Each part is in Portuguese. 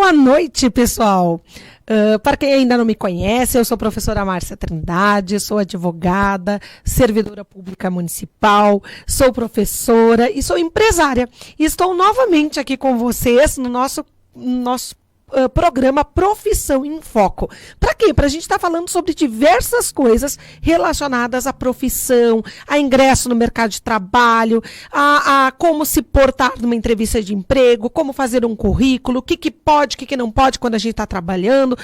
Boa noite, pessoal. Para quem ainda não me conhece, eu sou a professora Márcia Trindade, sou advogada, servidora pública municipal, sou professora e sou empresária. E estou novamente aqui com vocês no nosso programa Profissão em Foco. Para quê? Para a gente estar falando sobre diversas coisas relacionadas à profissão, a ingresso no mercado de trabalho, a como se portar numa entrevista de emprego, como fazer um currículo, o que pode, o que não pode quando a gente está trabalhando.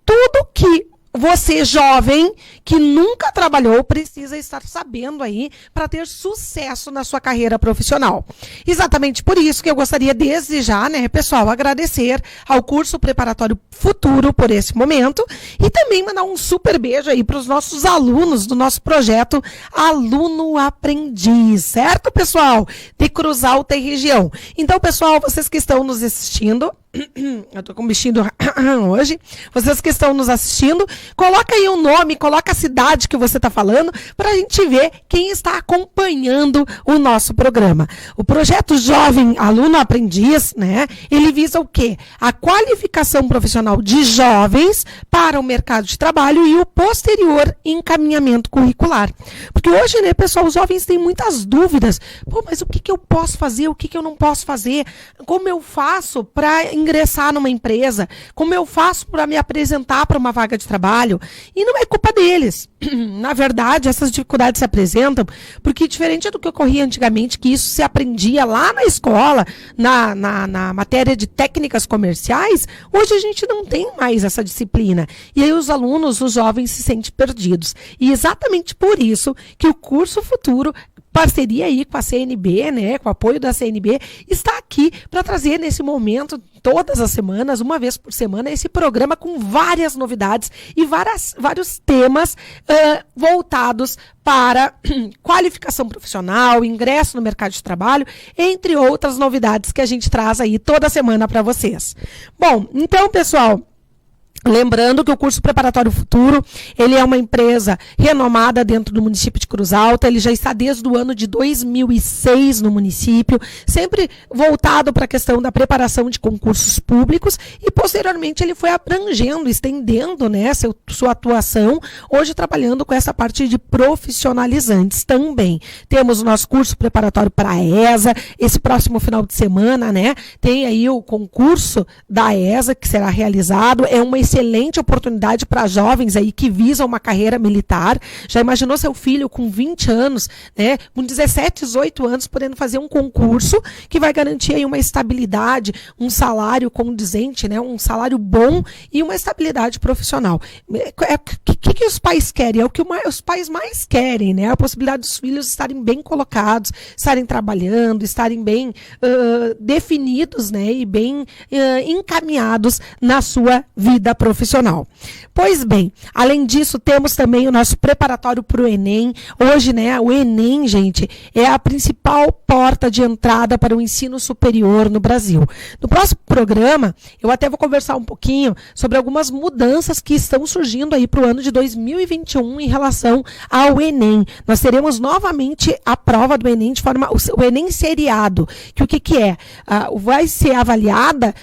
Tudo que você, jovem, que nunca trabalhou, precisa estar sabendo aí para ter sucesso na sua carreira profissional. Exatamente por isso que eu gostaria desde já, né, pessoal, agradecer ao curso preparatório Futuro por esse momento e também mandar um super beijo aí para os nossos alunos do nosso projeto Aluno Aprendiz, certo, pessoal? De Cruz Alta e região. Então, pessoal, vocês que estão nos assistindo, eu tô com um bichinho hoje. Vocês que estão nos assistindo, coloca aí o nome, coloca a cidade que você está falando, para a gente ver quem está acompanhando o nosso programa. O projeto Jovem Aluno Aprendiz, né? Ele visa o quê? A qualificação profissional de jovens para o mercado de trabalho e o posterior encaminhamento curricular. Porque hoje, né, pessoal, os jovens têm muitas dúvidas. Pô, mas o que eu posso fazer? O que eu não posso fazer? Como eu faço para ingressar numa empresa? Como eu faço para me apresentar para uma vaga de trabalho? E não é culpa deles. Na verdade, essas dificuldades se apresentam porque, diferente do que ocorria antigamente, que isso se aprendia lá na escola, na matéria de técnicas comerciais, hoje a gente não tem mais essa disciplina. E aí os alunos, os jovens, se sentem perdidos. E exatamente por isso que o curso Futuro, parceria aí com a CNB, né, com o apoio da CNB, está aqui para trazer nesse momento, todas as semanas, uma vez por semana, esse programa com várias novidades e vários temas voltados para qualificação profissional, ingresso no mercado de trabalho, entre outras novidades que a gente traz aí toda semana para vocês. Bom, então, pessoal, lembrando que o curso Preparatório Futuro, ele é uma empresa renomada dentro do município de Cruz Alta, ele já está desde o ano de 2006 no município, sempre voltado para a questão da preparação de concursos públicos e posteriormente ele foi abrangendo, estendendo, né, sua atuação, hoje trabalhando com essa parte de profissionalizantes também. Temos o nosso curso preparatório para a ESA, esse próximo final de semana, né, tem aí o concurso da ESA que será realizado, é uma excelente oportunidade para jovens aí que visam uma carreira militar. Já imaginou seu filho com 20 anos, né, com 17, 18 anos, podendo fazer um concurso que vai garantir aí uma estabilidade, um salário condizente, né, um salário bom e uma estabilidade profissional. O que os pais querem? É o que os pais mais querem, né? A possibilidade dos filhos estarem bem colocados, estarem trabalhando, estarem bem definidos, né, e bem encaminhados na sua vida profissional. Pois bem, além disso, temos também o nosso preparatório para o Enem. Hoje, né, o Enem, gente, é a principal porta de entrada para o ensino superior no Brasil. No próximo programa, eu até vou conversar um pouquinho sobre algumas mudanças que estão surgindo aí para o ano de 2021 em relação ao Enem. Nós teremos novamente a prova do Enem de forma, o Enem seriado, que o que é? Vai ser avaliada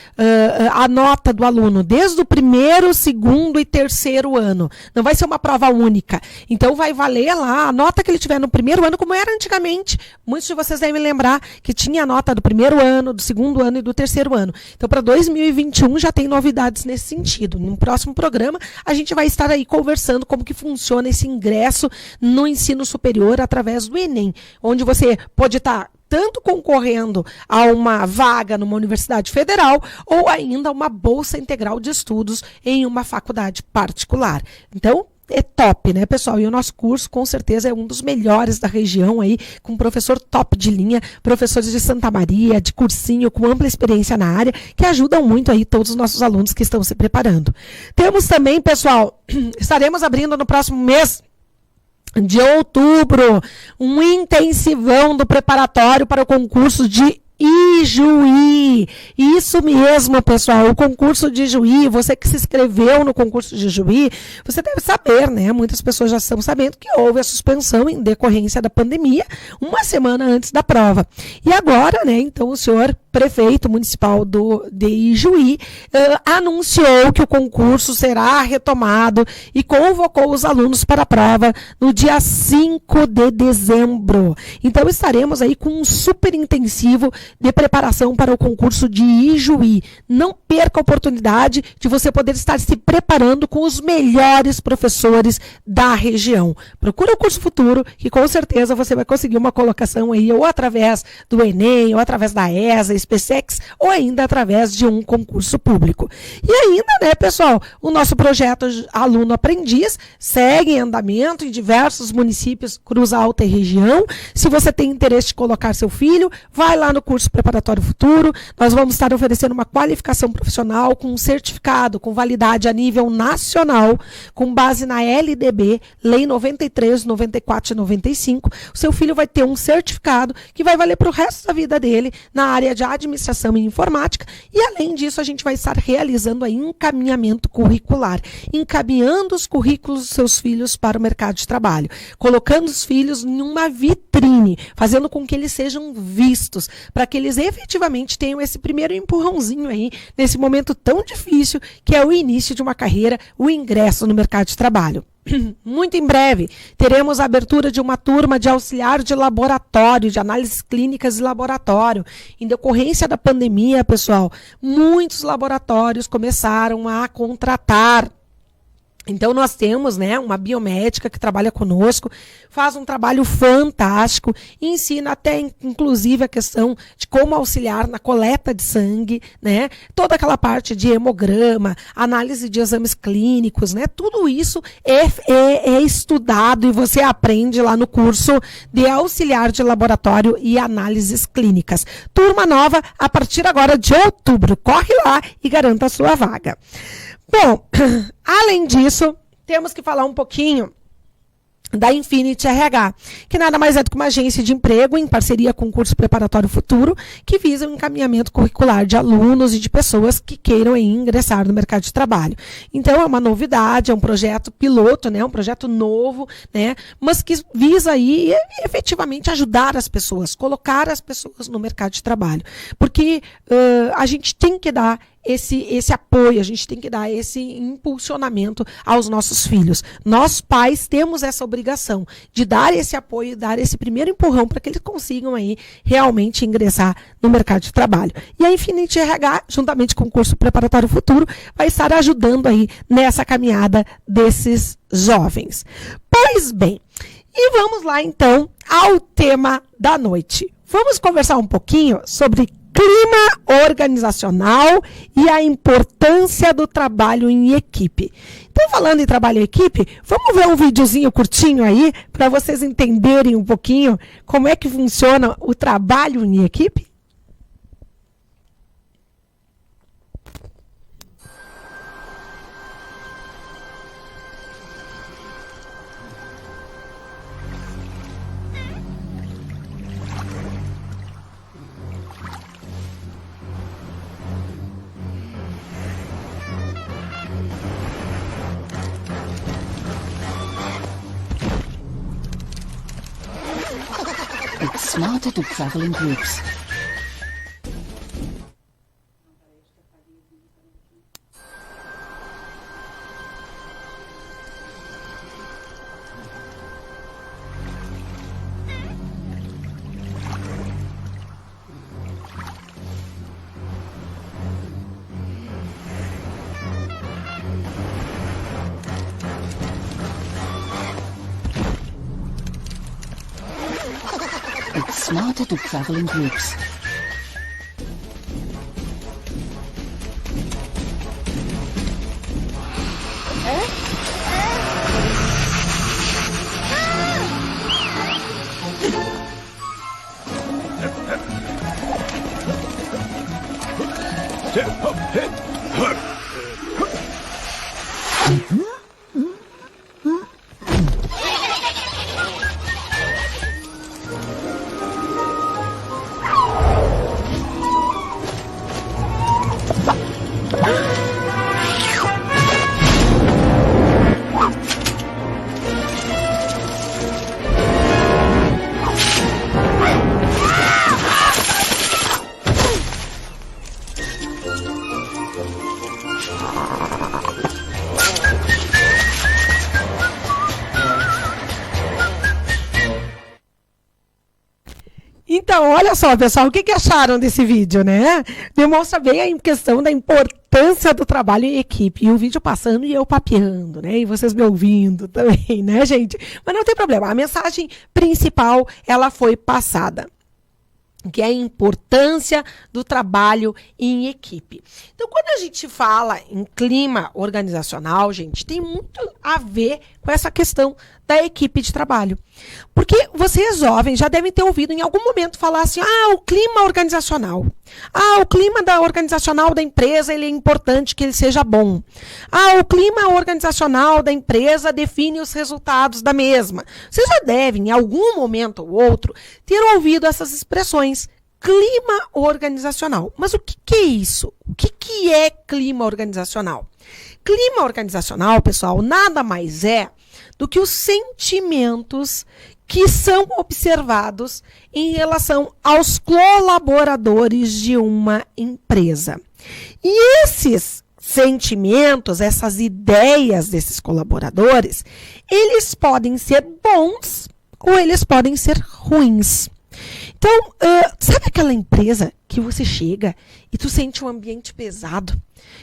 a nota do aluno desde o primeiro, segundo e terceiro ano. Não vai ser uma prova única. Então vai valer lá a nota que ele tiver no primeiro ano, como era antigamente. Muitos de vocês devem lembrar que tinha a nota do primeiro ano, do segundo ano e do terceiro ano. Então para 2021 já tem novidades nesse sentido. No próximo programa a gente vai estar aí conversando como que funciona esse ingresso no ensino superior através do Enem, onde você pode estar tanto concorrendo a uma vaga numa universidade federal ou ainda uma bolsa integral de estudos em uma faculdade particular. Então, é top, né, pessoal? E o nosso curso, com certeza, é um dos melhores da região aí, com professor top de linha, professores de Santa Maria, de cursinho, com ampla experiência na área, que ajudam muito aí todos os nossos alunos que estão se preparando. Temos também, pessoal, estaremos abrindo no próximo mês de outubro, um intensivão do preparatório para o concurso de IJuí. Isso mesmo, pessoal, o concurso de Ijuí, você que se inscreveu no concurso de Ijuí, você deve saber, né? Muitas pessoas já estão sabendo que houve a suspensão em decorrência da pandemia, uma semana antes da prova. E agora, né, então o senhor prefeito municipal de Ijuí anunciou que o concurso será retomado e convocou os alunos para a prova no dia 5 de dezembro. Então estaremos aí com um super intensivo de preparação para o concurso de Ijuí. Não perca a oportunidade de você poder estar se preparando com os melhores professores da região. Procura o curso Futuro, que com certeza você vai conseguir uma colocação aí, ou através do Enem, ou através da ESA, SpaceX, ou ainda através de um concurso público. E ainda, né, pessoal, o nosso projeto Aluno Aprendiz segue em andamento em diversos municípios, Cruz Alta e região. Se você tem interesse de colocar seu filho, vai lá no curso Preparatório Futuro. Nós vamos estar oferecendo uma qualificação profissional com um certificado, com validade a nível nacional, com base na LDB, Lei 93, 94 e 95. O seu filho vai ter um certificado que vai valer para o resto da vida dele na área de administração e informática. E além disso, a gente vai estar realizando aí encaminhamento curricular, encaminhando os currículos dos seus filhos para o mercado de trabalho, colocando os filhos em uma vitrine, fazendo com que eles sejam vistos, para que eles efetivamente tenham esse primeiro empurrãozinho aí, nesse momento tão difícil, que é o início de uma carreira, o ingresso no mercado de trabalho. Muito em breve, teremos a abertura de uma turma de auxiliar de laboratório, de análises clínicas e laboratório. Em decorrência da pandemia, pessoal, muitos laboratórios começaram a contratar. Então, nós temos, né, uma biomédica que trabalha conosco, faz um trabalho fantástico, ensina até, inclusive, a questão de como auxiliar na coleta de sangue, né, toda aquela parte de hemograma, análise de exames clínicos, né, tudo isso é estudado e você aprende lá no curso de auxiliar de laboratório e análises clínicas. Turma nova a partir agora de outubro. Corre lá e garanta a sua vaga. Bom, além disso, temos que falar um pouquinho da Infinity RH, que nada mais é do que uma agência de emprego em parceria com o curso Preparatório Futuro, que visa o encaminhamento curricular de alunos e de pessoas que queiram aí ingressar no mercado de trabalho. Então, é uma novidade, é um projeto piloto, né, um projeto novo, né, mas que visa aí efetivamente ajudar as pessoas, colocar as pessoas no mercado de trabalho. Porque a gente tem que dar esse apoio, a gente tem que dar esse impulsionamento aos nossos filhos. Nós, pais, temos essa obrigação de dar esse apoio, dar esse primeiro empurrão para que eles consigam aí realmente ingressar no mercado de trabalho. E a Infinity RH, juntamente com o curso Preparatório Futuro, vai estar ajudando aí nessa caminhada desses jovens. Pois bem, e vamos lá então ao tema da noite. Vamos conversar um pouquinho sobre clima organizacional e a importância do trabalho em equipe. Então, falando em trabalho em equipe, vamos ver um videozinho curtinho aí para vocês entenderem um pouquinho como é que funciona o trabalho em equipe? It's smarter to travel in groups. It's smarter to travel in groups. olha só, pessoal, o que acharam desse vídeo, né? Demonstra bem a questão da importância do trabalho em equipe. E o vídeo passando e eu papeando, né? E vocês me ouvindo também, né, gente? Mas não tem problema, a mensagem principal, ela foi passada, que é a importância do trabalho em equipe. Então, quando a gente fala em clima organizacional, gente, tem muito a ver com essa questão da equipe de trabalho. Porque vocês jovens já devem ter ouvido em algum momento falar assim, o clima organizacional. O clima organizacional da empresa, ele é importante que ele seja bom. O clima organizacional da empresa define os resultados da mesma. Vocês já devem, em algum momento ou outro, ter ouvido essas expressões. Clima organizacional. Mas o que é isso? O que é clima organizacional? Clima organizacional, pessoal, nada mais é do que os sentimentos que são observados em relação aos colaboradores de uma empresa. E esses sentimentos, essas ideias desses colaboradores, eles podem ser bons ou eles podem ser ruins. Então, sabe aquela empresa que você chega e tu sente um ambiente pesado?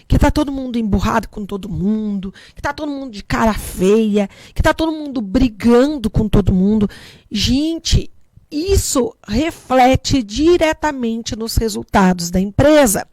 Que tá todo mundo emburrado com todo mundo, que tá todo mundo de cara feia, que tá todo mundo brigando com todo mundo. Gente, isso reflete diretamente nos resultados da empresa.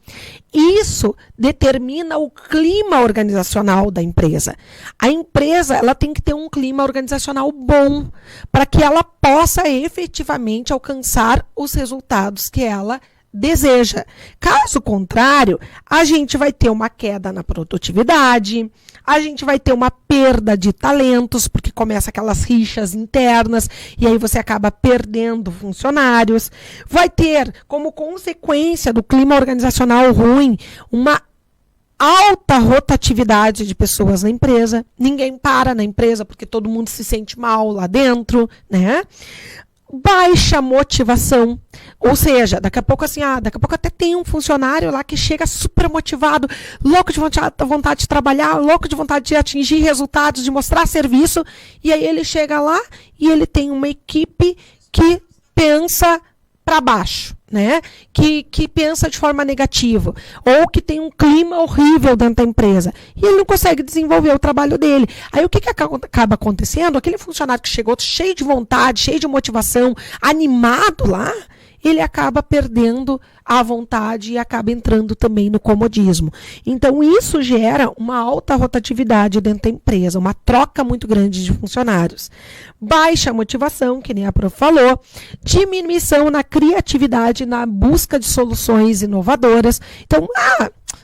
Isso determina o clima organizacional da empresa. A empresa, ela tem que ter um clima organizacional bom para que ela possa efetivamente alcançar os resultados que ela deseja. Caso contrário, a gente vai ter uma queda na produtividade, a gente vai ter uma perda de talentos, porque começa aquelas rixas internas, e aí você acaba perdendo funcionários. Vai ter, como consequência do clima organizacional ruim, uma alta rotatividade de pessoas na empresa. Ninguém para na empresa, porque todo mundo se sente mal lá dentro, né? Baixa motivação, ou seja, daqui a pouco até tem um funcionário lá que chega super motivado, louco de vontade de trabalhar, louco de vontade de atingir resultados, de mostrar serviço, e aí ele chega lá e ele tem uma equipe que pensa para baixo, né? Que pensa de forma negativa, ou que tem um clima horrível dentro da empresa, e ele não consegue desenvolver o trabalho dele. Aí o que acaba acontecendo? Aquele funcionário que chegou cheio de vontade, cheio de motivação, animado lá, ele acaba perdendo a vontade e acaba entrando também no comodismo. Então, isso gera uma alta rotatividade dentro da empresa, uma troca muito grande de funcionários. Baixa motivação, que nem a prof falou, diminuição na criatividade, na busca de soluções inovadoras. Então,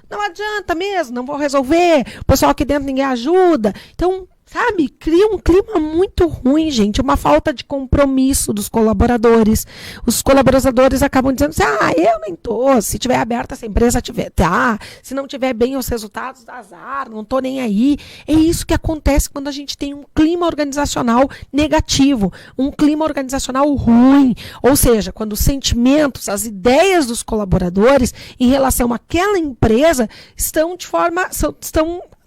não adianta mesmo, não vou resolver, o pessoal aqui dentro ninguém ajuda. Então, sabe, cria um clima muito ruim, gente, uma falta de compromisso dos colaboradores. Os colaboradores acabam dizendo assim, eu nem tô, se tiver aberta essa empresa, se não tiver bem os resultados, azar, não tô nem aí. É isso que acontece quando a gente tem um clima organizacional negativo, um clima organizacional ruim, ou seja, quando os sentimentos, as ideias dos colaboradores em relação àquela empresa estão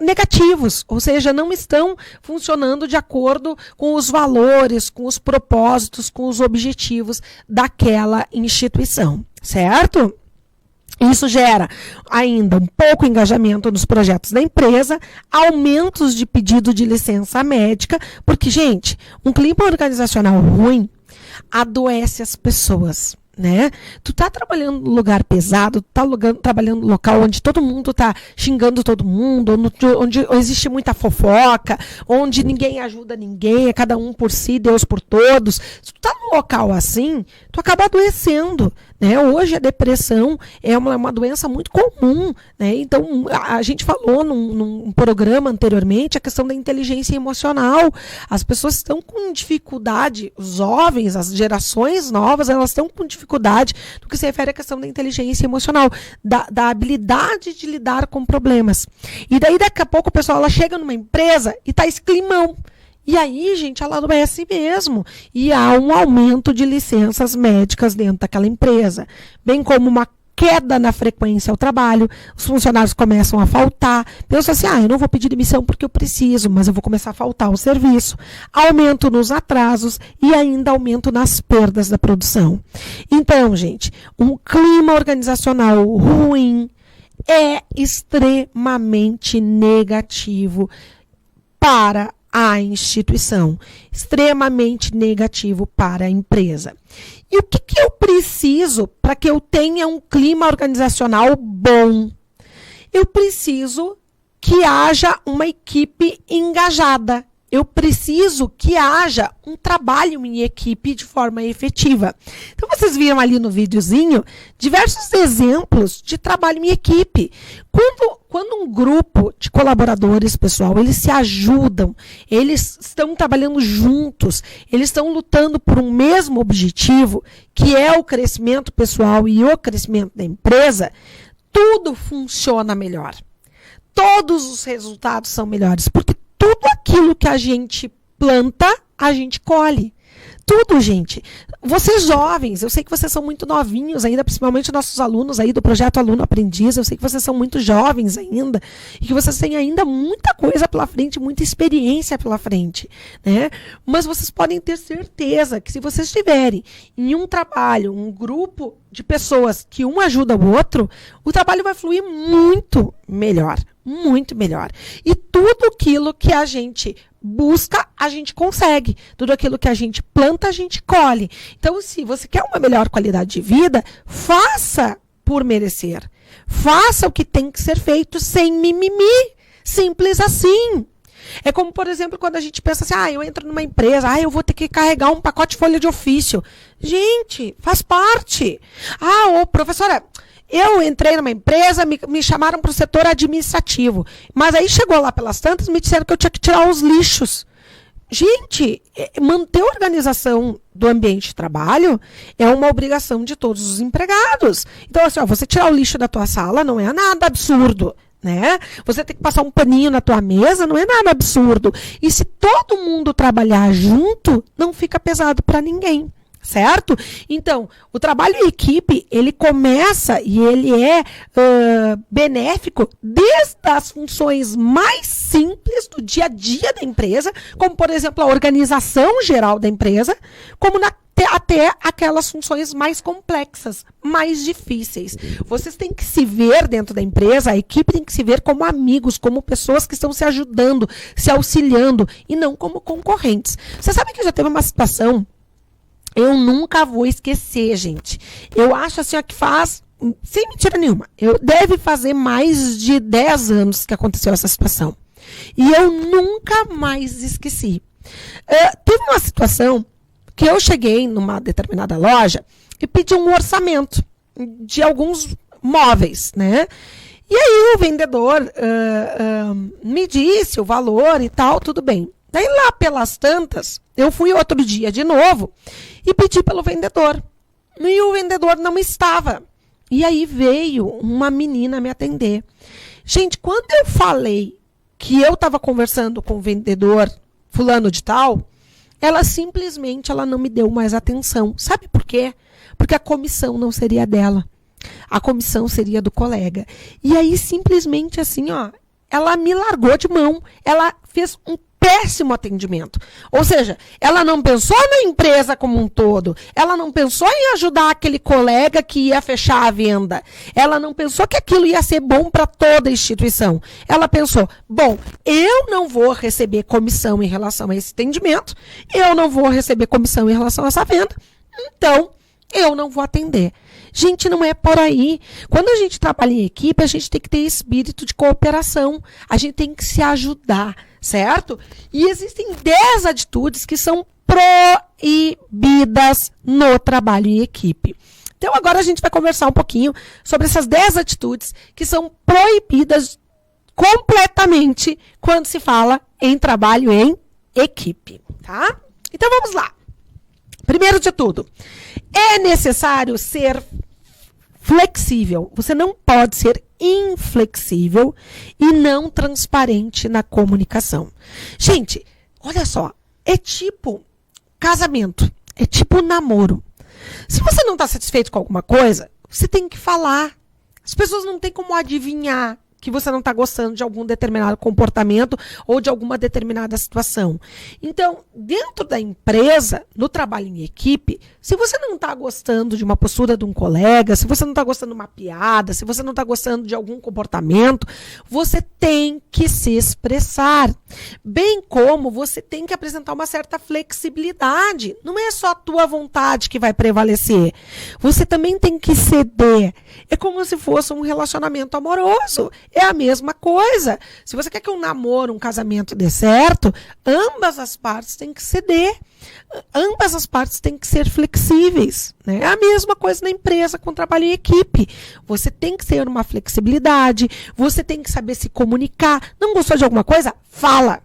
negativos, ou seja, não estão funcionando de acordo com os valores, com os propósitos, com os objetivos daquela instituição, certo? Isso gera ainda um pouco engajamento nos projetos da empresa, aumentos de pedido de licença médica, porque, gente, um clima organizacional ruim adoece as pessoas, né? Tu tá trabalhando num lugar pesado, tu tá trabalhando num local onde todo mundo tá xingando todo mundo, onde existe muita fofoca, onde ninguém ajuda ninguém, é cada um por si, Deus por todos. Se tu tá num local assim, tu acaba adoecendo, né? Hoje a depressão é uma doença muito comum, né? Então, a gente falou num programa anteriormente a questão da inteligência emocional. As pessoas estão com dificuldade, os jovens, as gerações novas, elas estão com dificuldade no que se refere à questão da inteligência emocional, da habilidade de lidar com problemas. E daí, daqui a pouco, o pessoal, ela chega numa empresa e tá esse climão. E aí, gente, ela adoece mesmo. E há um aumento de licenças médicas dentro daquela empresa. Bem como uma queda na frequência ao trabalho, os funcionários começam a faltar, pensam assim, eu não vou pedir demissão porque eu preciso, mas eu vou começar a faltar ao serviço, aumento nos atrasos e ainda aumento nas perdas da produção. Então, gente, um clima organizacional ruim é extremamente negativo para a instituição, extremamente negativo para a empresa. E o que eu preciso para que eu tenha um clima organizacional bom? Eu preciso que haja uma equipe engajada. Eu preciso que haja um trabalho em equipe de forma efetiva. Então, vocês viram ali no videozinho diversos exemplos de trabalho em equipe. Quando um grupo de colaboradores, pessoal, eles se ajudam, eles estão trabalhando juntos, eles estão lutando por um mesmo objetivo, que é o crescimento pessoal e o crescimento da empresa, tudo funciona melhor. Todos os resultados são melhores, porque tudo aquilo que a gente planta, a gente colhe. Tudo, gente. Vocês jovens, eu sei que vocês são muito novinhos ainda, principalmente nossos alunos aí do projeto Aluno Aprendiz, eu sei que vocês são muito jovens ainda e que vocês têm ainda muita coisa pela frente, muita experiência pela frente, né? Mas vocês podem ter certeza que se vocês estiverem em um trabalho, um grupo de pessoas que um ajuda o outro, o trabalho vai fluir muito melhor. Muito melhor. E tudo aquilo que a gente busca, a gente consegue. Tudo aquilo que a gente planta, a gente colhe. Então, se você quer uma melhor qualidade de vida, faça por merecer. Faça o que tem que ser feito sem mimimi. Simples assim. É como, por exemplo, quando a gente pensa assim, eu entro numa empresa, eu vou ter que carregar um pacote de folha de ofício. Gente, faz parte. Professora, eu entrei numa empresa, me chamaram para o setor administrativo. Mas aí chegou lá pelas tantas, me disseram que eu tinha que tirar os lixos. Gente, manter a organização do ambiente de trabalho é uma obrigação de todos os empregados. Então, assim, você tirar o lixo da tua sala não é nada absurdo, né? Você tem que passar um paninho na tua mesa não é nada absurdo. E se todo mundo trabalhar junto, não fica pesado para ninguém. Certo? Então, o trabalho em equipe, ele começa e ele é benéfico desde as funções mais simples do dia a dia da empresa, como, por exemplo, a organização geral da empresa, como até aquelas funções mais complexas, mais difíceis. Vocês têm que se ver dentro da empresa, a equipe tem que se ver como amigos, como pessoas que estão se ajudando, se auxiliando, e não como concorrentes. Você sabe que já teve uma situação. Eu nunca vou esquecer, gente. Eu acho assim, que faz, sem mentira nenhuma, deve fazer mais de 10 anos que aconteceu essa situação. E eu nunca mais esqueci. Teve uma situação que eu cheguei numa determinada loja e pedi um orçamento de alguns móveis, né? E aí o vendedor me disse o valor e tal, tudo bem. Daí lá pelas tantas, eu fui outro dia de novo e pedi pelo vendedor. E o vendedor não estava. E aí veio uma menina me atender. Gente, quando eu falei que eu estava conversando com o vendedor fulano de tal, ela simplesmente não me deu mais atenção. Sabe por quê? Porque a comissão não seria dela. A comissão seria do colega. E aí simplesmente assim, ela me largou de mão. Ela fez um péssimo atendimento. Ou seja, ela não pensou na empresa como um todo. Ela não pensou em ajudar aquele colega que ia fechar a venda. Ela não pensou que aquilo ia ser bom para toda a instituição. Ela pensou, eu não vou receber comissão em relação a esse atendimento, eu não vou receber comissão em relação a essa venda, então eu não vou atender. Gente, não é por aí. Quando a gente trabalha em equipe, a gente tem que ter espírito de cooperação. A gente tem que se ajudar, certo? E existem 10 atitudes que são proibidas no trabalho em equipe. Então, agora a gente vai conversar um pouquinho sobre essas 10 atitudes que são proibidas completamente quando se fala em trabalho em equipe, tá? Então, vamos lá. Primeiro de tudo, é necessário ser flexível. Você não pode ser inflexível e não transparente na comunicação. Gente, olha só, é tipo casamento, é tipo namoro. Se você não está satisfeito com alguma coisa, Você tem que falar. As pessoas não têm como adivinhar que você não está gostando de algum determinado comportamento ou de alguma determinada situação. Então, dentro da empresa, no trabalho em equipe, se você não está gostando de uma postura de um colega, se você não está gostando de uma piada, se você não está gostando de algum comportamento, você tem que se expressar. Bem como você tem que apresentar uma certa flexibilidade. Não é só a tua vontade que vai prevalecer. Você também tem que ceder. É como se fosse um relacionamento amoroso. É a mesma coisa. Se você quer que um namoro, um casamento dê certo, ambas as partes têm que ceder. Ambas as partes têm que ser flexíveis. Né? É a mesma coisa na empresa com trabalho em equipe. Você tem que ter uma flexibilidade, você tem que saber se comunicar. Não gostou de alguma coisa? Fala.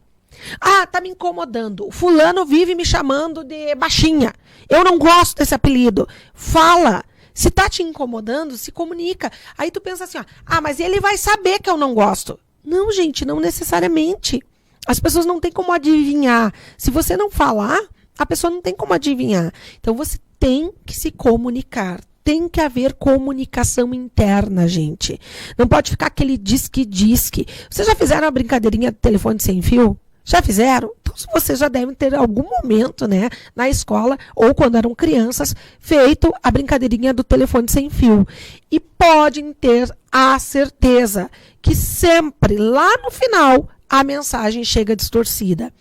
Ah, tá me incomodando. O fulano vive me chamando de baixinha. Eu não gosto desse apelido. Fala. Se tá te incomodando, se comunica. Aí tu pensa assim, ó, mas ele vai saber que eu não gosto. Não, gente, não necessariamente. As pessoas não têm como adivinhar. Se você não falar, a pessoa não tem como adivinhar. Então você tem que se comunicar. Tem que haver comunicação interna, gente. Não pode ficar aquele disque-disque. Vocês já fizeram a brincadeirinha do telefone sem fio? Já fizeram? Então, vocês já devem ter algum momento, né, na escola, ou quando eram crianças, feito a brincadeirinha do telefone sem fio. E podem ter a certeza que sempre, lá no final, a mensagem chega distorcida.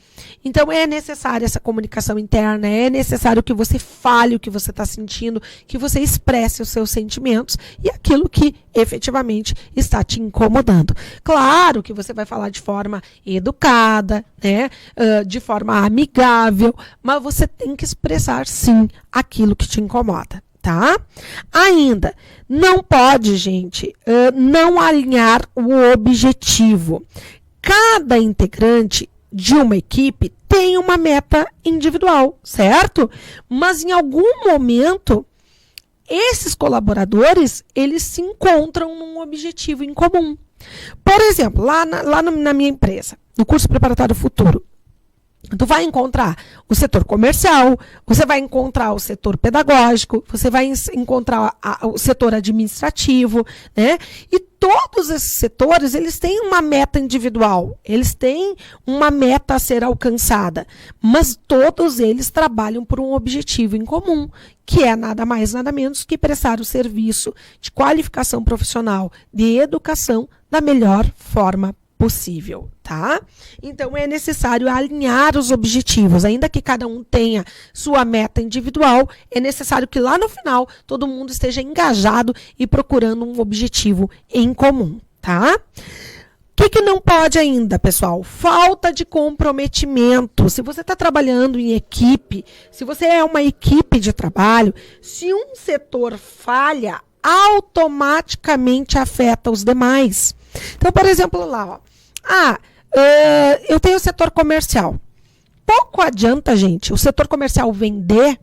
Então, é necessária essa comunicação interna, é necessário que você fale o que você está sentindo, que você expresse os seus sentimentos e aquilo que efetivamente está te incomodando. Claro que você vai falar de forma educada, né, de forma amigável, mas você tem que expressar, sim, aquilo que te incomoda. Tá? Ainda, não pode, gente, não alinhar o objetivo. Cada integrante de uma equipe tem uma meta individual, certo? Mas em algum momento, esses colaboradores, eles se encontram num objetivo em comum. Por exemplo, lá na minha empresa, no curso preparatório futuro, tu vai encontrar o setor comercial, você vai encontrar o setor pedagógico, você vai encontrar o setor administrativo, né? E todos esses setores, eles têm uma meta individual, eles têm uma meta a ser alcançada, mas todos eles trabalham por um objetivo em comum, que é nada mais, nada menos que prestar o serviço de qualificação profissional, de educação da melhor forma possível, tá? Então, é necessário alinhar os objetivos. Ainda que cada um tenha sua meta individual, é necessário que lá no final todo mundo esteja engajado e procurando um objetivo em comum, tá? O que não pode ainda, pessoal? Falta de comprometimento. Se você está trabalhando em equipe, se você é uma equipe de trabalho, se um setor falha, automaticamente afeta os demais. Então, por exemplo, lá, ó, eu tenho o setor comercial. Pouco adianta, gente, o setor comercial vender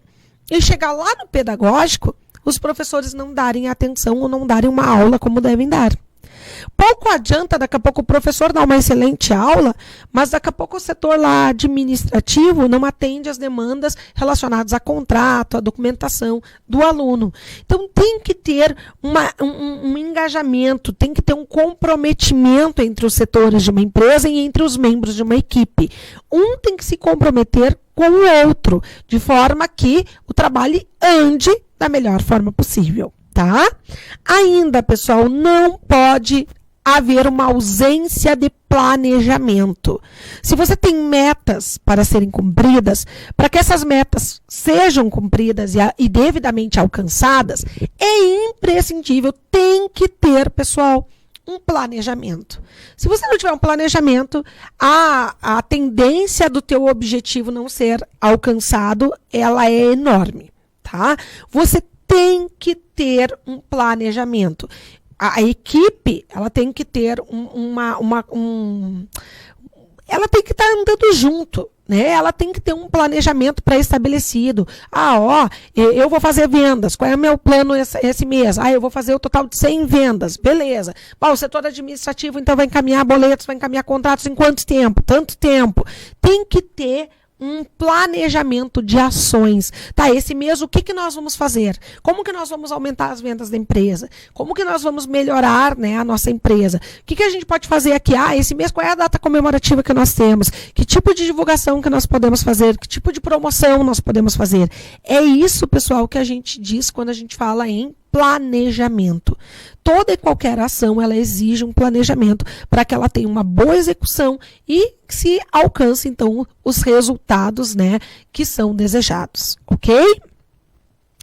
e chegar lá no pedagógico, os professores não darem atenção ou não darem uma aula como devem dar. Pouco adianta, daqui a pouco, o professor dar uma excelente aula, mas daqui a pouco o setor lá administrativo não atende às demandas relacionadas a contrato, a documentação do aluno. Então, tem que ter um engajamento, tem que ter um comprometimento entre os setores de uma empresa e entre os membros de uma equipe. Um tem que se comprometer com o outro, de forma que o trabalho ande da melhor forma possível. Tá? Ainda, pessoal, não pode haver uma ausência de planejamento. Se você tem metas para serem cumpridas, para que essas metas sejam cumpridas e devidamente alcançadas, é imprescindível, tem que ter, pessoal, um planejamento. Se você não tiver um planejamento, a tendência do teu objetivo não ser alcançado, ela é enorme, tá? Você tem que ter um planejamento. A equipe, ela tem que ter ela tem que estar andando junto, né? Ela tem que ter um planejamento pré-estabelecido. Eu vou fazer vendas. Qual é o meu plano esse mês? Eu vou fazer o total de 100 vendas. Beleza. O setor administrativo, então, vai encaminhar boletos, vai encaminhar contratos em quanto tempo? Tanto tempo. Tem que ter um planejamento de ações. Tá, esse mês o que nós vamos fazer? Como que nós vamos aumentar as vendas da empresa? Como que nós vamos melhorar, né, a nossa empresa? O que a gente pode fazer aqui? Esse mês qual é a data comemorativa que nós temos? Que tipo de divulgação que nós podemos fazer? Que tipo de promoção nós podemos fazer? É isso, pessoal, que a gente diz quando a gente fala em planejamento. Toda e qualquer ação, ela exige um planejamento para que ela tenha uma boa execução e se alcance, então, os resultados, né, que são desejados, ok?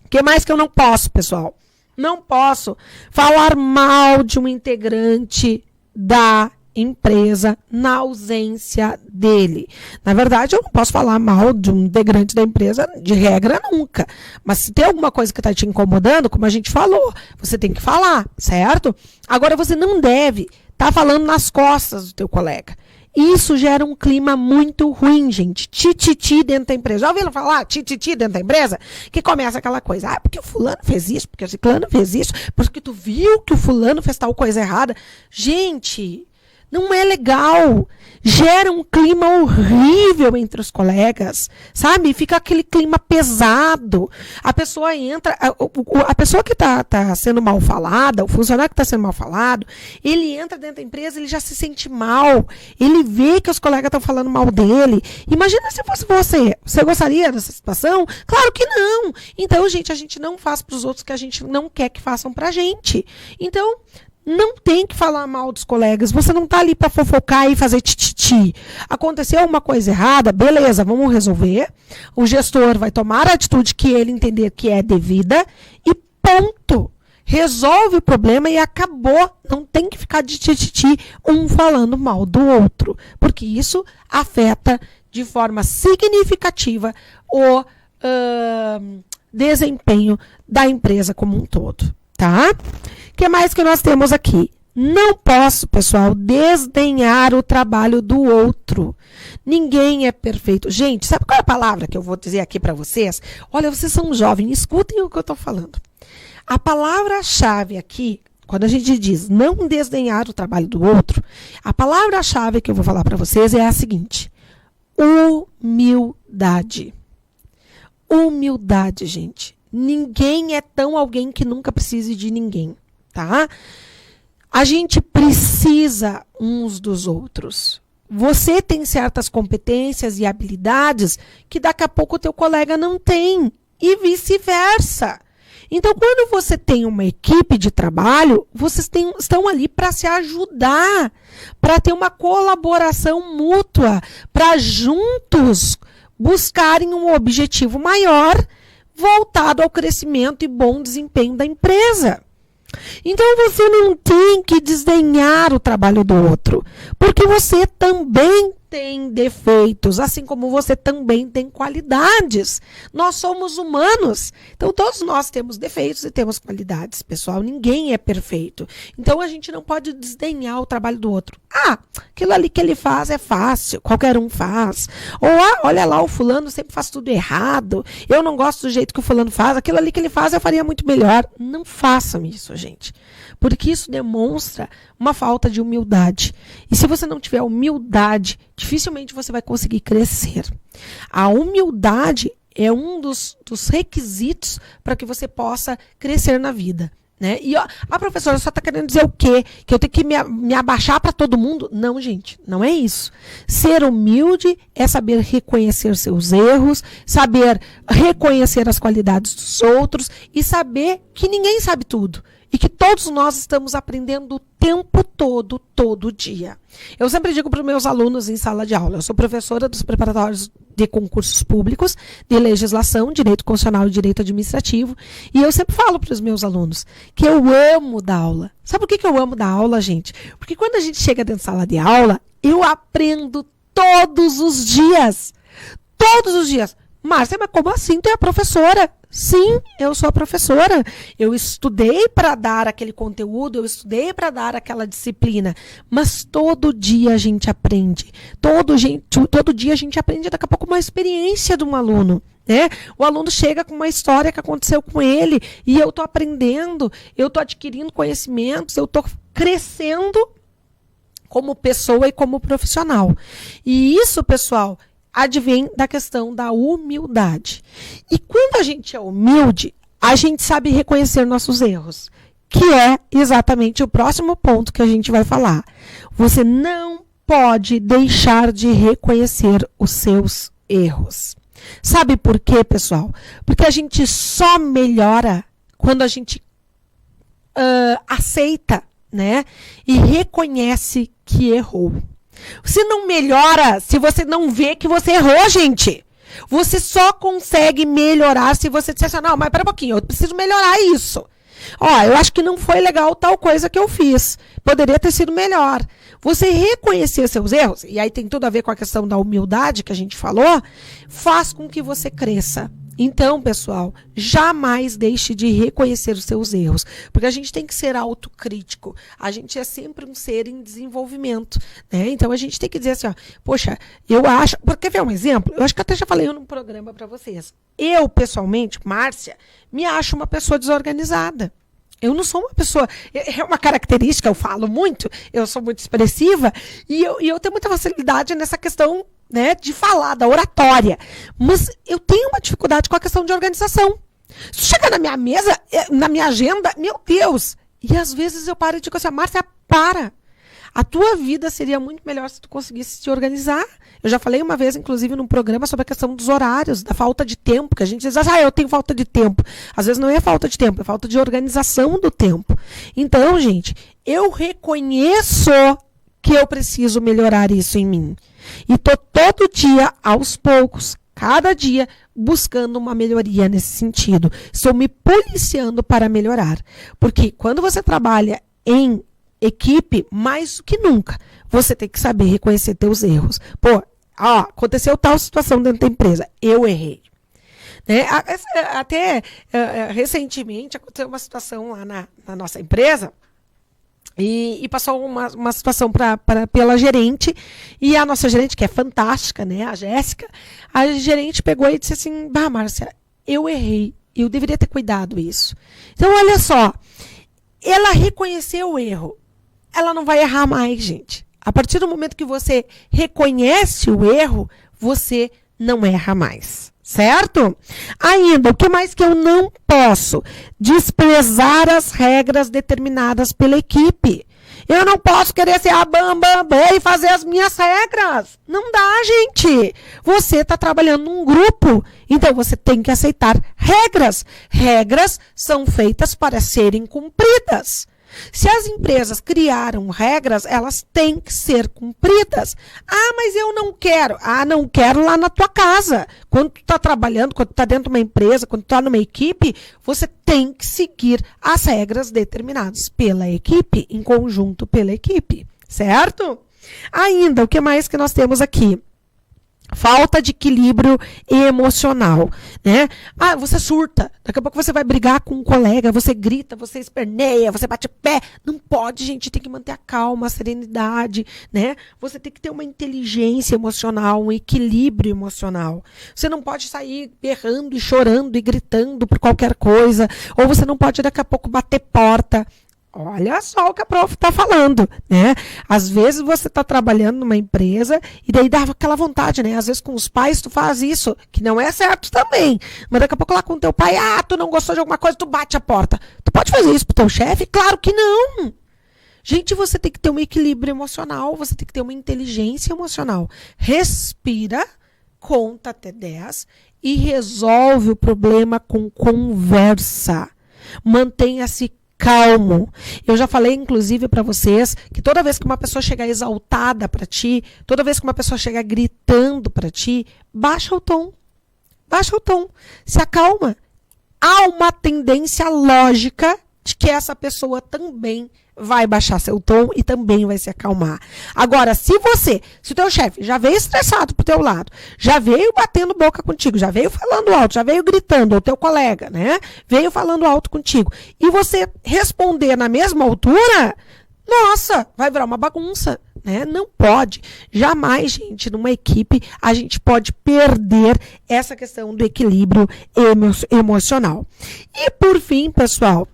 O que mais que eu não posso, pessoal? Não posso falar mal de um integrante da empresa na ausência dele. Na verdade, eu não posso falar mal de um integrante da empresa de regra nunca. Mas se tem alguma coisa que está te incomodando, como a gente falou, você tem que falar, certo? Agora, você não deve estar falando nas costas do teu colega. Isso gera um clima muito ruim, gente. Tititi dentro da empresa. Já ouviram falar tititi dentro da empresa? Que começa aquela coisa. Porque o fulano fez isso, porque o ciclano fez isso, porque tu viu que o fulano fez tal coisa errada. Gente, não é legal. Gera um clima horrível entre os colegas, sabe? Fica aquele clima pesado. A pessoa entra, a pessoa que está sendo mal falada, o funcionário que está sendo mal falado, ele entra dentro da empresa, ele já se sente mal. Ele vê que os colegas estão falando mal dele. Imagina se fosse você. Você gostaria dessa situação? Claro que não. Então, gente, a gente não faz para os outros o que a gente não quer que façam para a gente. Então, não tem que falar mal dos colegas. Você não está ali para fofocar e fazer tititi. Aconteceu uma coisa errada, beleza, vamos resolver. O gestor vai tomar a atitude que ele entender que é devida e ponto. Resolve o problema e acabou. Não tem que ficar de tititi um falando mal do outro. Porque isso afeta de forma significativa o desempenho da empresa como um todo. Tá? O que mais que nós temos aqui? Não posso, pessoal, desdenhar o trabalho do outro. Ninguém é perfeito. Gente, sabe qual é a palavra que eu vou dizer aqui para vocês? Olha, vocês são jovens, escutem o que eu estou falando. A palavra-chave aqui, quando a gente diz não desdenhar o trabalho do outro, a palavra-chave que eu vou falar para vocês é a seguinte: humildade. Humildade, gente. Ninguém é tão alguém que nunca precise de ninguém, tá? A gente precisa uns dos outros. Você tem certas competências e habilidades que daqui a pouco o teu colega não tem e vice-versa. Então, quando você tem uma equipe de trabalho, vocês estão ali para se ajudar, para ter uma colaboração mútua, para juntos buscarem um objetivo maior voltado ao crescimento e bom desempenho da empresa. Então você não tem que desdenhar o trabalho do outro, porque você também tem defeitos, assim como você também tem qualidades. Nós somos humanos, então todos nós temos defeitos e temos qualidades, pessoal. Ninguém é perfeito. Então a gente não pode desdenhar o trabalho do outro. Aquilo ali que ele faz é fácil, qualquer um faz. Ou, olha lá, o fulano sempre faz tudo errado, eu não gosto do jeito que o fulano faz, aquilo ali que ele faz eu faria muito melhor. Não façam isso, gente. Porque isso demonstra uma falta de humildade. E se você não tiver humildade, dificilmente você vai conseguir crescer. A humildade é um dos requisitos para que você possa crescer na vida. Né? E a professora só está querendo dizer o quê? Que eu tenho que me abaixar para todo mundo? Não, gente, não é isso. Ser humilde é saber reconhecer seus erros, saber reconhecer as qualidades dos outros e saber que ninguém sabe tudo. E que todos nós estamos aprendendo o tempo todo dia. Eu sempre digo para os meus alunos em sala de aula, eu sou professora dos preparatórios de concursos públicos, de legislação, direito constitucional e direito administrativo, e eu sempre falo para os meus alunos que eu amo dar aula. Sabe por que eu amo dar aula, gente? Porque quando a gente chega dentro de sala de aula, eu aprendo todos os dias. Todos os dias. Márcia, mas como assim? Tu é a professora? Sim, eu sou a professora. Eu estudei para dar aquele conteúdo, eu estudei para dar aquela disciplina. Mas todo dia a gente aprende. Todo dia a gente aprende daqui a pouco uma experiência de um aluno. Né? O aluno chega com uma história que aconteceu com ele e eu estou aprendendo, eu estou adquirindo conhecimentos, eu estou crescendo como pessoa e como profissional. E isso, pessoal, advém da questão da humildade. E quando a gente é humilde, a gente sabe reconhecer nossos erros, que é exatamente o próximo ponto que a gente vai falar. Você não pode deixar de reconhecer os seus erros. Sabe por quê, pessoal? Porque a gente só melhora quando a gente aceita, né? E reconhece que errou. Você não melhora se você não vê que você errou, gente. Você só consegue melhorar se você disser assim, não, mas pera um pouquinho, eu preciso melhorar isso. Ó, eu acho que não foi legal tal coisa que eu fiz. Poderia ter sido melhor. Você reconhecer seus erros, e aí tem tudo a ver com a questão da humildade que a gente falou, faz com que você cresça. Então, pessoal, jamais deixe de reconhecer os seus erros, porque a gente tem que ser autocrítico. A gente é sempre um ser em desenvolvimento, né? Então, a gente tem que dizer assim, ó, poxa, eu acho... Quer ver um exemplo? Eu acho que até já falei num programa para vocês. Eu, pessoalmente, Márcia, me acho uma pessoa desorganizada. Eu não sou uma pessoa... É uma característica, eu falo muito, eu sou muito expressiva, e eu tenho muita facilidade nessa questão, né, de falar, da oratória. Mas eu tenho uma dificuldade com a questão de organização. Se chegar na minha mesa, na minha agenda, meu Deus! E às vezes eu paro e digo assim, Márcia, para! A tua vida seria muito melhor se tu conseguisse te organizar. Eu já falei uma vez, inclusive, num programa sobre a questão dos horários, da falta de tempo, que a gente diz, eu tenho falta de tempo. Às vezes não é falta de tempo, é falta de organização do tempo. Então, gente, eu reconheço que eu preciso melhorar isso em mim. E tô todo dia, aos poucos, cada dia, buscando uma melhoria nesse sentido. Estou me policiando para melhorar. Porque quando você trabalha em equipe, mais do que nunca, você tem que saber reconhecer teus erros. Pô, aconteceu tal situação dentro da empresa, eu errei. Né? Até recentemente aconteceu uma situação lá na nossa empresa, e passou uma situação pela gerente, e a nossa gerente, que é fantástica, né, a Jéssica, a gerente pegou e disse assim, Márcia, eu errei, eu deveria ter cuidado isso. Então, olha só, ela reconheceu o erro, ela não vai errar mais, gente. A partir do momento que você reconhece o erro, você não erra mais. Certo? Ainda, o que mais que eu não posso? Desprezar as regras determinadas pela equipe. Eu não posso querer ser a bam e fazer as minhas regras. Não dá, gente. Você está trabalhando num grupo, então você tem que aceitar regras. Regras são feitas para serem cumpridas. Se as empresas criaram regras, elas têm que ser cumpridas. Mas eu não quero. Não quero lá na tua casa. Quando tu está trabalhando, quando tu está dentro de uma empresa, quando tu está numa equipe, você tem que seguir as regras determinadas pela equipe, em conjunto pela equipe. Certo? Ainda, o que mais que nós temos aqui? Falta de equilíbrio emocional, né? Você surta, daqui a pouco você vai brigar com um colega, você grita, você esperneia, você bate pé. Não pode, gente, tem que manter a calma, a serenidade, né? Você tem que ter uma inteligência emocional, um equilíbrio emocional. Você não pode sair berrando e chorando e gritando por qualquer coisa, ou você não pode daqui a pouco bater porta. Olha só o que a prof está falando, né? Às vezes você está trabalhando numa empresa e daí dá aquela vontade, né? Às vezes com os pais tu faz isso, que não é certo também. Mas daqui a pouco lá com teu pai, tu não gostou de alguma coisa, tu bate a porta. Tu pode fazer isso pro teu chefe? Claro que não! Gente, você tem que ter um equilíbrio emocional, você tem que ter uma inteligência emocional. Respira, conta até 10 e resolve o problema com conversa. Mantenha-se calmo. Eu já falei, inclusive, para vocês que toda vez que uma pessoa chegar exaltada para ti, toda vez que uma pessoa chegar gritando para ti, baixa o tom. Baixa o tom. Se acalma. Há uma tendência lógica de que essa pessoa também vai baixar seu tom e também vai se acalmar. Agora, se o teu chefe já veio estressado pro teu lado, já veio batendo boca contigo, já veio falando alto, já veio gritando, ou teu colega, né? Veio falando alto contigo, e você responder na mesma altura, nossa, vai virar uma bagunça, né? Não pode. Jamais, gente, numa equipe, a gente pode perder essa questão do equilíbrio emocional. E por fim, pessoal,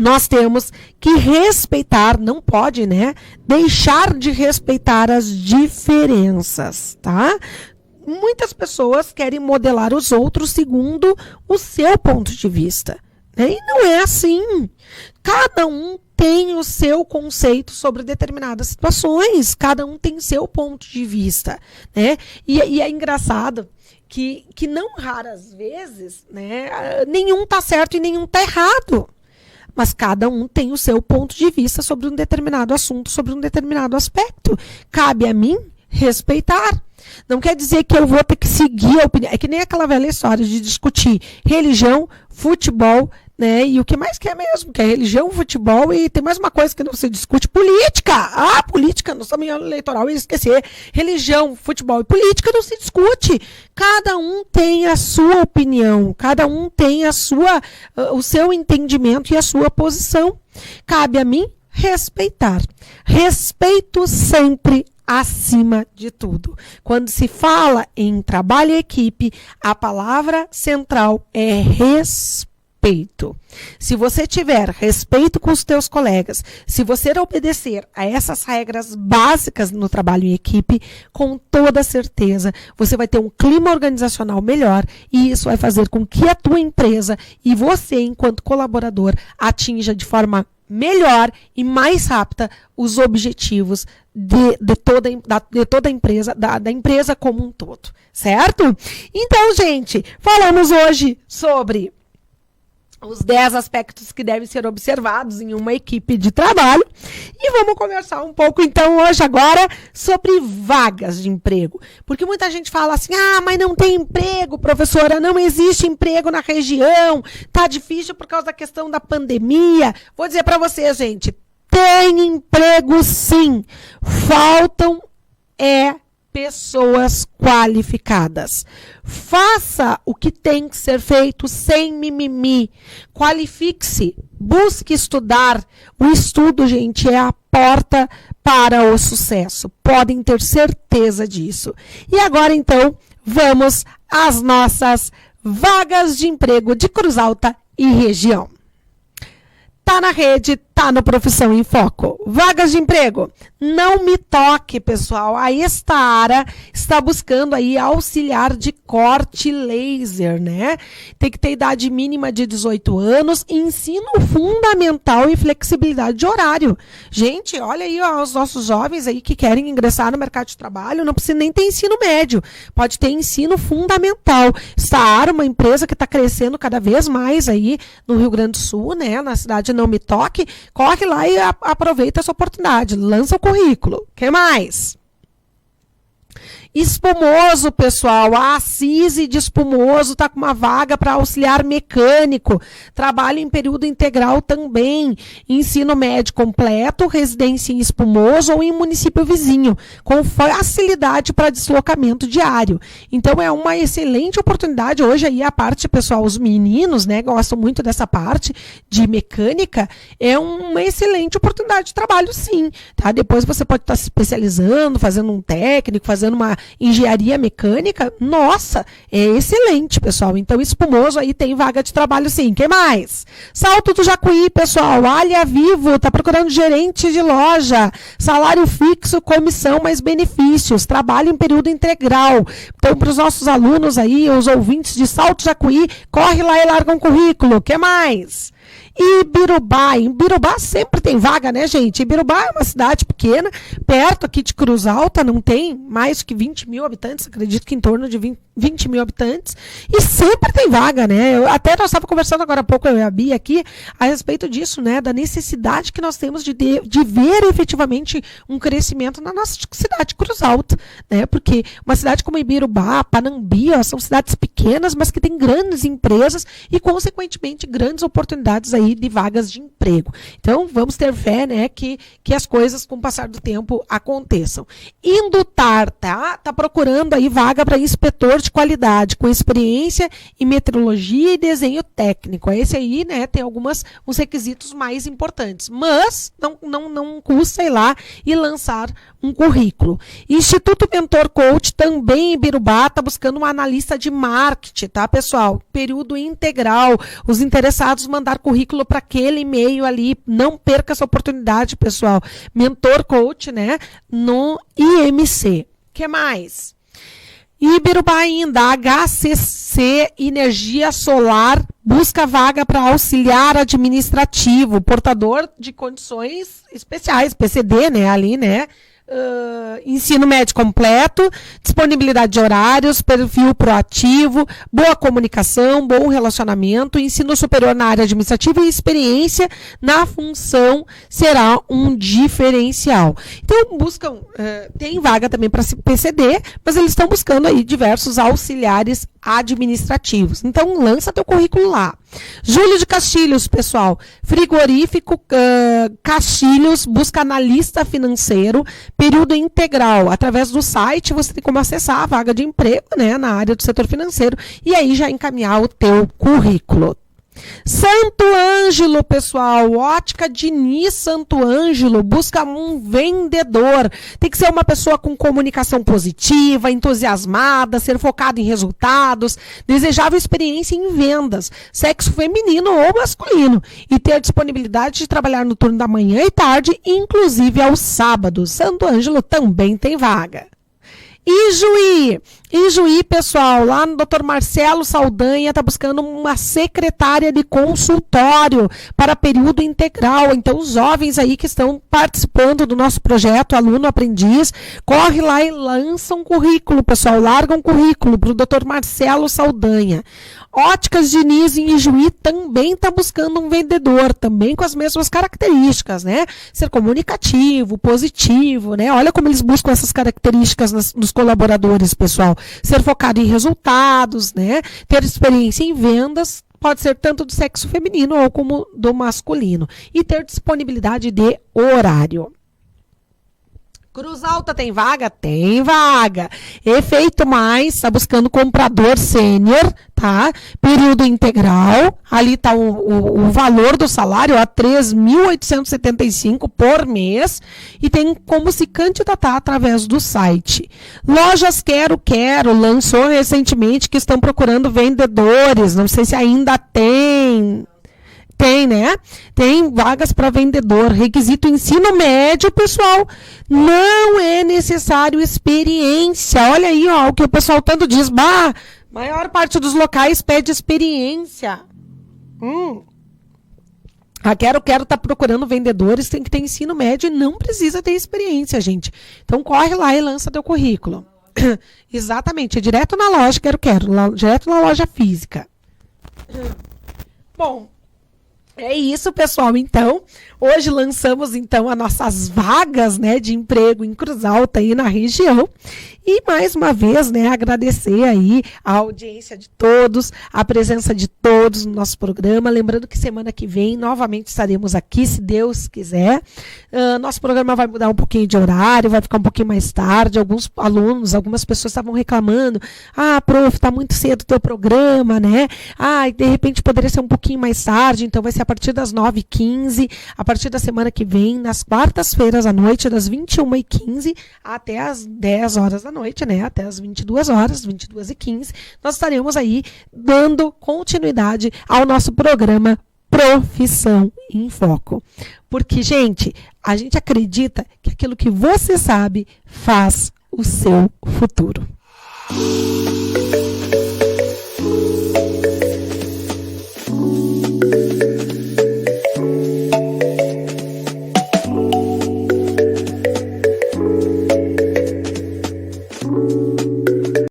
nós temos que respeitar, não pode, né? Deixar de respeitar as diferenças, tá? muitas pessoas querem modelar os outros segundo o seu ponto de vista, né? E não é assim. Cada um tem o seu conceito sobre determinadas situações, cada um tem seu ponto de vista, né? E é engraçado que não raras vezes, né, nenhum tá certo e nenhum tá errado. Mas cada um tem o seu ponto de vista sobre um determinado assunto, sobre um determinado aspecto. Cabe a mim respeitar. Não quer dizer que eu vou ter que seguir a opinião. É que nem aquela velha história de discutir religião, futebol, né? E o que mais que é mesmo? Que é religião, futebol e tem mais uma coisa que não se discute, política. Ah, política, não estamos em ano eleitoral, eu ia esquecer. Religião, futebol e política não se discute. Cada um tem a sua opinião, cada um tem o seu entendimento e a sua posição. Cabe a mim respeitar. Respeito sempre acima de tudo. Quando se fala em trabalho em equipe, a palavra central é respeito. Se você tiver respeito com os teus colegas, se você obedecer a essas regras básicas no trabalho em equipe, com toda certeza você vai ter um clima organizacional melhor e isso vai fazer com que a tua empresa e você, enquanto colaborador, atinja de forma melhor e mais rápida os objetivos de toda a empresa, da empresa como um todo, certo? Então, gente, falamos hoje sobre os 10 aspectos que devem ser observados em uma equipe de trabalho e vamos conversar um pouco então hoje agora sobre vagas de emprego, porque muita gente fala assim, mas não tem emprego, professora, não existe emprego na região, tá difícil por causa da questão da pandemia. Vou dizer para vocês, gente, tem emprego sim, faltam pessoas qualificadas. Faça o que tem que ser feito sem mimimi. Qualifique-se, busque estudar. O estudo, gente, é a porta para o sucesso. Podem ter certeza disso. E agora, então, vamos às nossas vagas de emprego de Cruz Alta e região. Tá na rede, tá no Profissão em Foco. Vagas de emprego. Não me toque, pessoal. A Estara está buscando aí auxiliar de corte laser, né? Tem que ter idade mínima de 18 anos, ensino fundamental e flexibilidade de horário. Gente, olha aí ó, os nossos jovens aí que querem ingressar no mercado de trabalho, não precisa nem ter ensino médio. Pode ter ensino fundamental. Estara, uma empresa que está crescendo cada vez mais aí no Rio Grande do Sul, né? Na cidade Não Me Toque, corre lá e aproveita essa oportunidade. Lança o currículo. O que mais? Espumoso, pessoal. A Cise de Espumoso está com uma vaga para auxiliar mecânico. Trabalho em período integral também. Ensino médio completo, residência em Espumoso ou em município vizinho, com facilidade para deslocamento diário. Então é uma excelente oportunidade. Hoje aí a parte, pessoal, os meninos, né, gostam muito dessa parte de mecânica. É uma excelente oportunidade de trabalho, sim. Tá? Depois você pode estar se especializando, fazendo um técnico, fazendo uma engenharia mecânica, nossa, é excelente, pessoal. Então, Espumoso aí tem vaga de trabalho sim. Quem mais? Salto do Jacuí, pessoal. Alha Vivo, tá procurando gerente de loja. Salário fixo, comissão, mais benefícios. Trabalho em período integral. Então, para os nossos alunos aí, os ouvintes de Salto do Jacuí, corre lá e larga um currículo. Quem mais? Ibirubá. Em Ibirubá sempre tem vaga, né, gente? Ibirubá é uma cidade pequena, perto aqui de Cruz Alta, não tem mais que 20 mil habitantes, acredito que em torno de 20 mil habitantes, e sempre tem vaga, né? Até nós estávamos conversando agora há pouco, eu e a Bia aqui, a respeito disso, né? Da necessidade que nós temos de ver efetivamente um crescimento na nossa cidade, Cruz Alta, né? Porque uma cidade como Ibirubá, Panambi, ó, são cidades pequenas, mas que têm grandes empresas e, consequentemente, grandes oportunidades aí de vagas de emprego. Então, vamos ter fé, né, que as coisas, com o passar do tempo, aconteçam. Indutar, tá? Tá procurando aí vaga para inspetor de qualidade, com experiência em metrologia e desenho técnico. Esse aí, né, tem uns requisitos mais importantes, mas não custa ir lá e lançar um currículo. Instituto Mentor Coach, também em Ibirubá, está buscando uma analista de marketing, tá, pessoal? Período integral. Os interessados mandar currículo para aquele e-mail ali. Não perca essa oportunidade, pessoal. Mentor Coach, né, no IMC. O que mais? Ibirubá ainda, HCC Energia Solar busca vaga para auxiliar administrativo, portador de condições especiais, PCD, né, ali, né, ensino médio completo, disponibilidade de horários, perfil proativo, boa comunicação, bom relacionamento, ensino superior na área administrativa e experiência na função será um diferencial. Então, buscam, tem vaga também para PCD, mas eles estão buscando aí diversos auxiliares administrativos. Então, lança teu currículo lá. Júlio de Castilhos, pessoal, frigorífico Castilhos, busca analista financeiro, período integral. Através do site, você tem como acessar a vaga de emprego, né, na área do setor financeiro, e aí já encaminhar o teu currículo. Santo Ângelo, pessoal, Ótica Diniz Santo Ângelo, busca um vendedor. Tem que ser uma pessoa com comunicação positiva, entusiasmada, ser focado em resultados, desejável experiência em vendas, sexo feminino ou masculino, e ter disponibilidade de trabalhar no turno da manhã e tarde, inclusive aos sábados. Santo Ângelo também tem vaga. Ijuí, pessoal, lá no Dr. Marcelo Saldanha está buscando uma secretária de consultório para período integral. Então, os jovens aí que estão participando do nosso projeto Aluno Aprendiz, corre lá e lança um currículo, pessoal, larga um currículo para o Dr. Marcelo Saldanha. Óticas Diniz em Ijuí também está buscando um vendedor, também com as mesmas características, né? Ser comunicativo, positivo, né? Olha como eles buscam essas características nos colaboradores, pessoal. Ser focado em resultados, né? Ter experiência em vendas, pode ser tanto do sexo feminino ou como do masculino. E ter disponibilidade de horário. Cruz Alta tem vaga? Tem vaga. Efeito Mais, está buscando comprador sênior, tá? Período integral, ali está o valor do salário, a 3.875 por mês, e tem como se candidatar através do site. Lojas Quero lançou recentemente que estão procurando vendedores, não sei se ainda tem... Tem, né? Tem vagas para vendedor. Requisito ensino médio, pessoal. Não é necessário experiência. Olha aí, ó, o que o pessoal tanto diz. Maior parte dos locais pede experiência. A Quero tá procurando vendedores, tem que ter ensino médio e não precisa ter experiência, gente. Então, corre lá e lança teu currículo. Exatamente, é direto na loja direto na loja física. Bom, é isso, pessoal. Então, hoje lançamos, então, as nossas vagas, né, de emprego em Cruz Alta aí na região. E, mais uma vez, né, agradecer aí a audiência de todos, a presença de todos no nosso programa. Lembrando que semana que vem, novamente, estaremos aqui, se Deus quiser. Nosso programa vai mudar um pouquinho de horário, vai ficar um pouquinho mais tarde. Alguns alunos, algumas pessoas estavam reclamando. Prof, tá muito cedo o teu programa, né? E de repente poderia ser um pouquinho mais tarde, então vai ser a partir das 9h15, a partir da semana que vem, nas quartas-feiras à noite, das 21h15 até as 10 horas da noite, né? Até as 22 horas, 22h15, nós estaremos aí dando continuidade ao nosso programa Profissão em Foco. Porque, gente, a gente acredita que aquilo que você sabe faz o seu futuro.